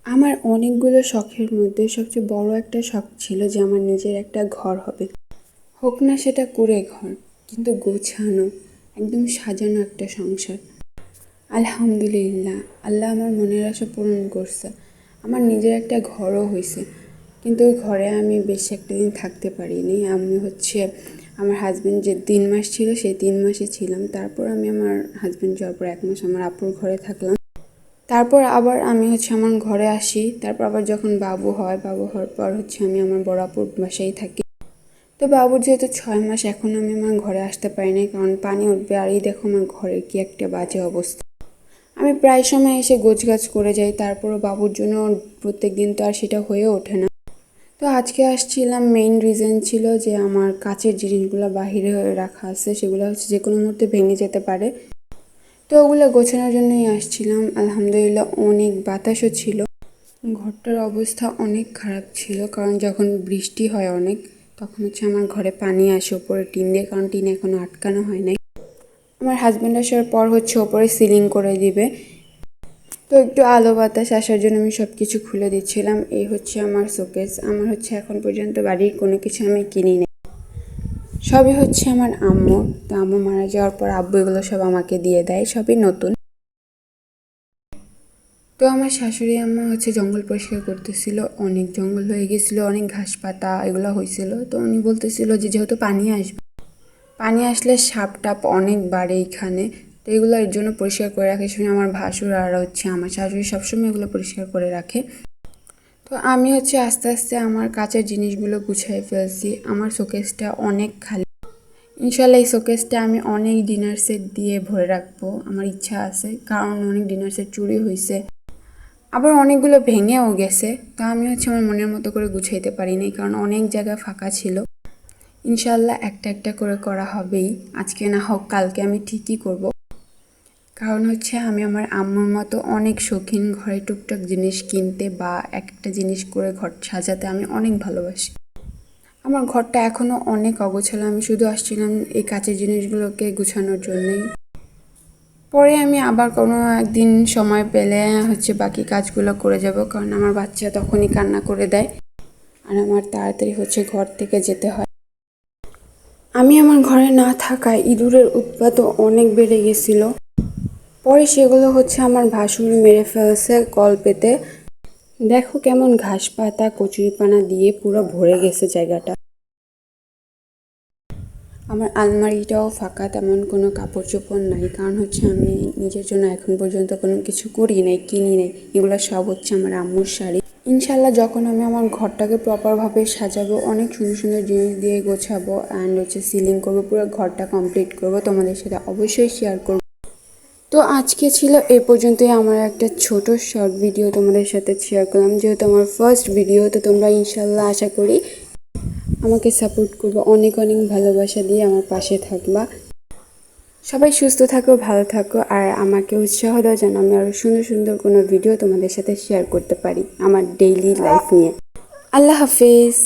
আমার অনেকগুলো শখের মধ্যে সবচেয়ে বড় একটা শখ ছিল যে আমার নিজের একটা ঘর হবে। হোক না সেটা কুঁড়ে ঘর, কিন্তু গোছানো, একদম সাজানো একটা সংসার। আলহামদুলিল্লাহ, আল্লাহ আমার মনের আশা পূরণ করছে। আমার নিজের একটা ঘরও হয়েছে, কিন্তু ওই ঘরে আমি বেশি একটা দিন থাকতে পারিনি। আমি আমার হাজব্যান্ড যে 3 মাস ছিল সেই 3 মাসই ছিলাম। তারপর আমি আমার হাজব্যান্ড যাওয়ার পর 1 মাস আমার আপুর ঘরে থাকলাম। তারপর আবার আমি আমার ঘরে আসি। তারপর আবার যখন বাবু হয়, বাবু হওয়ার পর আমি আমার বড় আপুর বাসায় থাকি। তো বাবুর যেহেতু 6 মাস, এখন আমি আমার ঘরে আসতে পারি না, কারণ পানি উঠবে। আর এই দেখো আমার ঘরের কি একটা বাজে অবস্থা। আমি প্রায় সময় এসে গোছগাছ করে যাই, তারপরও বাবুর জন্য প্রত্যেক দিন তো আর সেটা হয়ে ওঠে না। তো আজকে আসছিলাম, মেইন রিজন ছিল যে আমার কাচের জিনিসগুলো বাহিরে রাখা আছে, সেগুলো যে কোনো মুহূর্তে ভেঙে যেতে পারে। তো ওগুলো গোছানোর জন্যই আসছিলাম। আলহামদুলিল্লাহ অনেক বাতাসও ছিল। ঘরটার অবস্থা অনেক খারাপ ছিল, কারণ যখন বৃষ্টি হয় অনেক, তখন আমার ঘরে পানি আসে ওপরে টিন দিয়ে, কারণ টিন এখনও আটকানো হয় নাই। আমার হাজব্যান্ড আসার পর ওপরে সিলিং করে দিবে। তো একটু আলো বাতাস আসার জন্য আমি সব কিছু খুলে দিচ্ছিলাম। এই আমার শোকেস। আমার এখন পর্যন্ত বাড়ির কোনো কিছু আমি কিনি নাই, সবই আমার আম্মু। তো আম্মু মারা যাওয়ার পর আব্বু এগুলো সব আমাকে দিয়ে দেয়, সবই নতুন। তো আমার শাশুড়ি আম্মা জঙ্গল পরিষ্কার করতেছিল, অনেক জঙ্গল হয়ে গেছিলো, অনেক ঘাস পাতা এগুলো হয়েছিল। তো উনি বলতেছিল যে যেহেতু পানি আসবে, পানি আসলে সাপ টাপ অনেক বাড়ে এইখানে, তো এগুলো এর জন্য পরিষ্কার করে রাখে। শুনে আমার ভাসুর আর আমার শাশুড়ি সবসময় এগুলো পরিষ্কার করে রাখে। তো আমি আস্তে আস্তে আমার কাচের জিনিসগুলো গুছিয়ে ফেলছি। আমার শোকেসটা অনেক খালি। ইনশাল্লাহ এই শোকেসটা আমি অনেক ডিনার সেট দিয়ে ভরে রাখবো, আমার ইচ্ছা আছে, কারণ অনেক ডিনার সেট চুরি হয়েছে, আবার অনেকগুলো ভেঙেও গেছে। তো আমি আমার মনের মতো করে গুছাইতে পারিনি, কারণ অনেক জায়গা ফাঁকা ছিল। ইনশাল্লাহ একটা একটা করে করা হবেই, আজকে না হোক কালকে আমি ঠিকই করব। কারণ আমি আমার আম্মুর মতো অনেক শৌখিন, ঘরে টুকটাক জিনিস কিনতে বা একটা জিনিস করে ঘর সাজাতে আমি অনেক ভালোবাসি। আমার ঘরটা এখনও অনেক অগোছালো, আমি শুধু আসছিলাম এই কাচের জিনিসগুলোকে গুছানোর জন্যই। পরে আমি আবার কোনো একদিন সময় পেলে বাকি কাজগুলো করে যাব, কারণ আমার বাচ্চা তখনই কান্না করে দেয় আর আমার তাড়াতাড়ি ঘর থেকে যেতে হয়। আমি আমার ঘরে না থাকায় ইঁদুরের উৎপাতও অনেক বেড়ে গেছিল। পরে সেগুলো আমার ভাসুর মেরে ফেলছে কল পেতে। দেখো কেমন ঘাস পাতা কচুরিপানা দিয়ে পুরো ভরে গেছে জায়গাটা। আমার আলমারিটাও ফাঁকা, তেমন কোনো কাপড় চোপড় নাই, কারণ আমি নিজের জন্য এখন পর্যন্ত কোনো কিছু করি নাই, কিনি নাই। এগুলো সব আমার আম্মুর শাড়ি। ইনশাল্লাহ যখন আমি আমার ঘরটাকে প্রপারভাবে সাজাবো, অনেক সুন্দর সুন্দর জিনিস দিয়ে গোছাবো অ্যান্ড সিলিং করবো, পুরো ঘরটা কমপ্লিট করবো, তোমাদের সাথে অবশ্যই শেয়ার করবো। তো আজকে ছিল এ পর্যন্তই আমার একটা ছোট শর্ট ভিডিও তোমাদের সাথে শেয়ার করলাম, যেহেতু আমার ফার্স্ট ভিডিও। তো তোমরা ইনশাল্লাহ আশা করি আমাকে সাপোর্ট করবে, অনেক অনেক ভালোবাসা দিয়ে আমার পাশে থাকবা। সবাই সুস্থ থাকো, ভালো থাকো, আর আমাকে উৎসাহ দাও যেন আমি আরও সুন্দর সুন্দর কোনো ভিডিও তোমাদের সাথে শেয়ার করতে পারি আমার ডেইলি লাইফ নিয়ে। আল্লাহ হাফেজ।